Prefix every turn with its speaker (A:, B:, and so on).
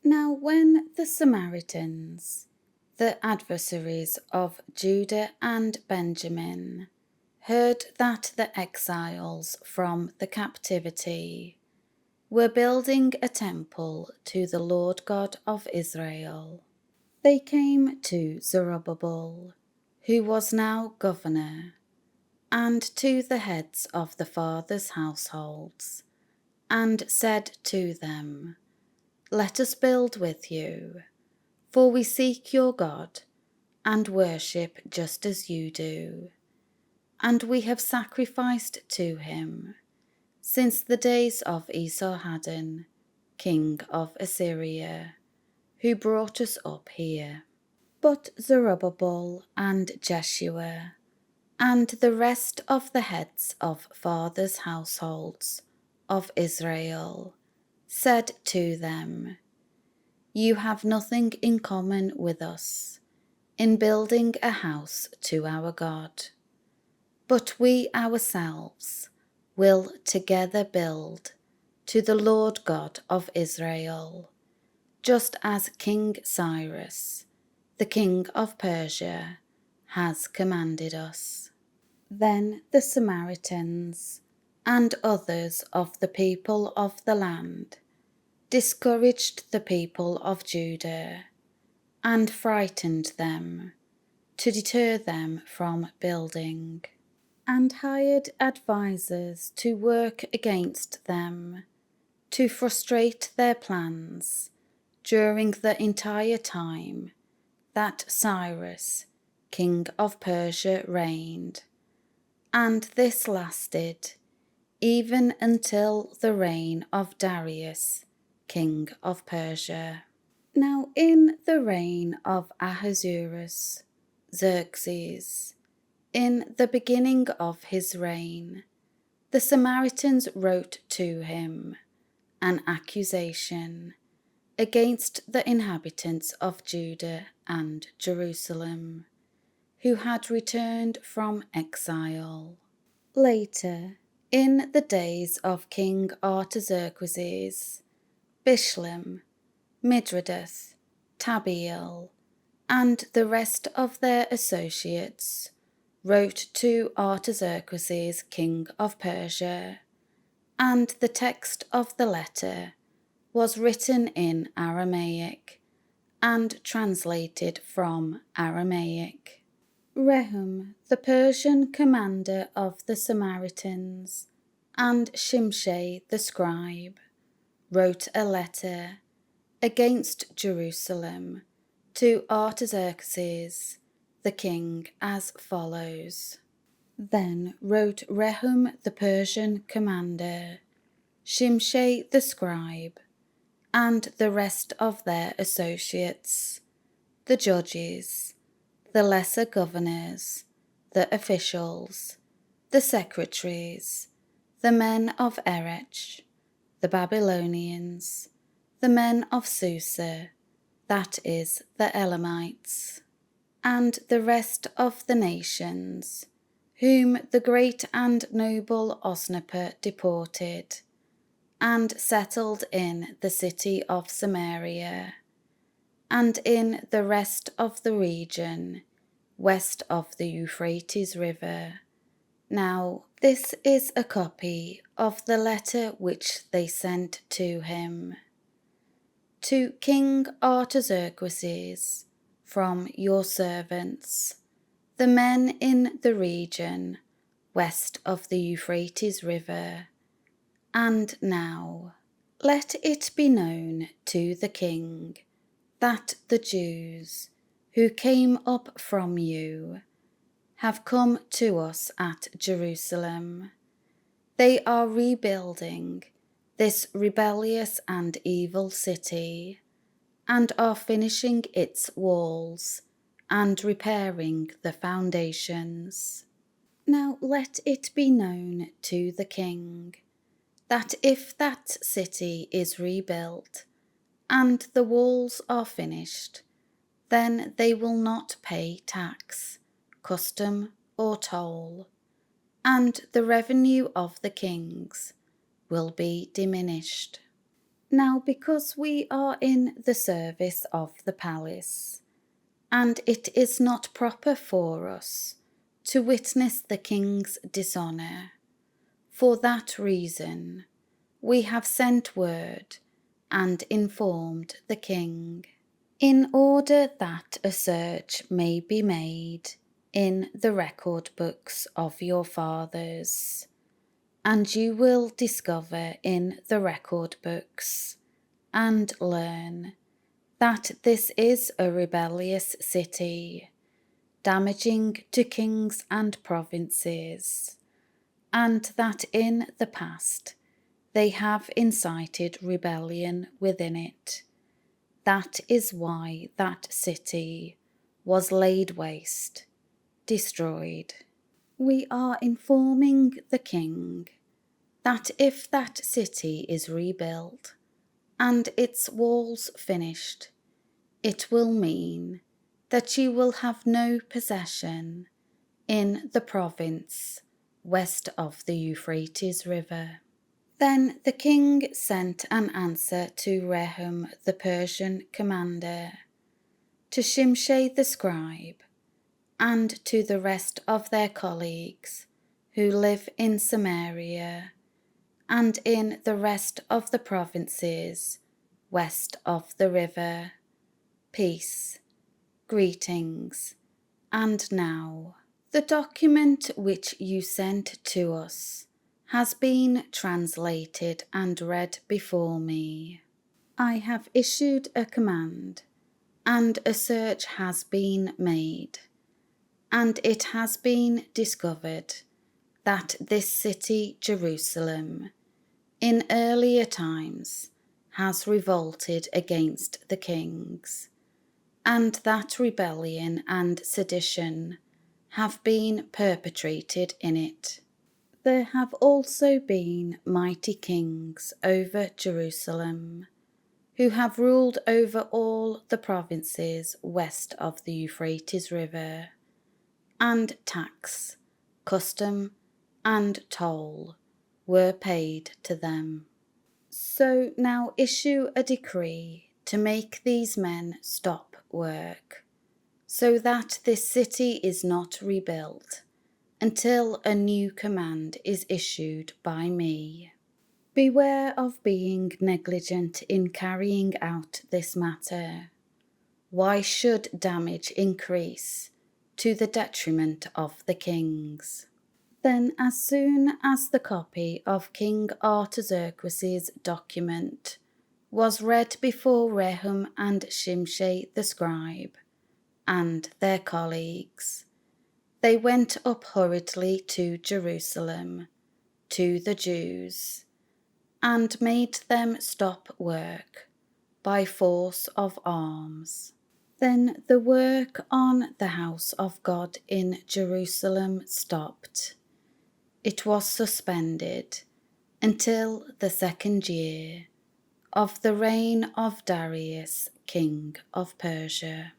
A: Now when the Samaritans, the adversaries of Judah and Benjamin, heard that the exiles from the captivity were building a temple to the Lord God of Israel, they came to Zerubbabel, who was now governor, and to the heads of the fathers' households, and said to them, Let us build with you, for we seek your God, and worship just as you do. And we have sacrificed to him since the days of Esarhaddon, king of Assyria, who brought us up here. But Zerubbabel and Jeshua and the rest of the heads of fathers' households of Israel said to them, You have nothing in common with us in building a house to our God, but we ourselves will together build to the Lord God of Israel, just as King Cyrus, the king of Persia, has commanded us. Then the Samaritans and others of the people of the land discouraged the people of Judah and frightened them to deter them from building, and hired advisers to work against them, to frustrate their plans during the entire time that Cyrus, king of Persia, reigned, and this lasted even until the reign of Darius, king of Persia. Now in the reign of Ahasuerus, Xerxes, in the beginning of his reign, the Samaritans wrote to him an accusation against the inhabitants of Judah and Jerusalem, who had returned from exile. Later, in the days of King Artaxerxes, Bishlam, Mithridates, Tabeel, and the rest of their associates wrote to Artaxerxes, king of Persia, and the text of the letter was written in Aramaic and translated from Aramaic. Rehum, the Persian commander of the Samaritans, and Shimshai the scribe, wrote a letter against Jerusalem to Artaxerxes, the king, as follows. Then wrote Rehum the Persian commander, Shimshai the scribe, and the rest of their associates, the judges, the lesser governors, the officials, the secretaries, the men of Erech, the Babylonians, the men of Susa, that is, the Elamites, and the rest of the nations, whom the great and noble Osnapper deported, and settled in the city of Samaria, and in the rest of the region west of the Euphrates River. Now this is a copy of the letter which they sent to him. To King Artaxerxes, from your servants, the men in the region west of the Euphrates River. And now let it be known to the king that the Jews who came up from you have come to us at Jerusalem. They are rebuilding this rebellious and evil city, and are finishing its walls and repairing the foundations. Now let it be known to the king that if that city is rebuilt and the walls are finished, then they will not pay tax, custom, or toll, and the revenue of the kings will be diminished. Now, because we are in the service of the palace, and it is not proper for us to witness the king's dishonour, for that reason we have sent word and informed the king, in order that a search may be made in the record books of your fathers, and you will discover in the record books and learn that this is a rebellious city, damaging to kings and provinces, and that in the past they have incited rebellion within it. That is why that city was laid waste, destroyed. We are informing the king that if that city is rebuilt and its walls finished, it will mean that you will have no possession in the province west of the Euphrates River. Then the king sent an answer to Rehum the Persian commander, to Shimshai the scribe, and to the rest of their colleagues who live in Samaria and in the rest of the provinces west of the river. Peace, greetings, and now the document which you sent to us has been translated and read before me. I have issued a command, and a search has been made, and it has been discovered that this city, Jerusalem, in earlier times has revolted against the kings, and that rebellion and sedition have been perpetrated in it. There have also been mighty kings over Jerusalem, who have ruled over all the provinces west of the Euphrates River, and tax, custom, and toll were paid to them. So now issue a decree to make these men stop work, so that this city is not rebuilt until a new command is issued by me. Beware of being negligent in carrying out this matter. Why should damage increase to the detriment of the kings? Then, as soon as the copy of King Artaxerxes' document was read before Rehum and Shimshai the scribe and their colleagues, they went up hurriedly to Jerusalem, to the Jews, and made them stop work by force of arms. Then the work on the house of God in Jerusalem stopped. It was suspended until the 2nd year of the reign of Darius, king of Persia.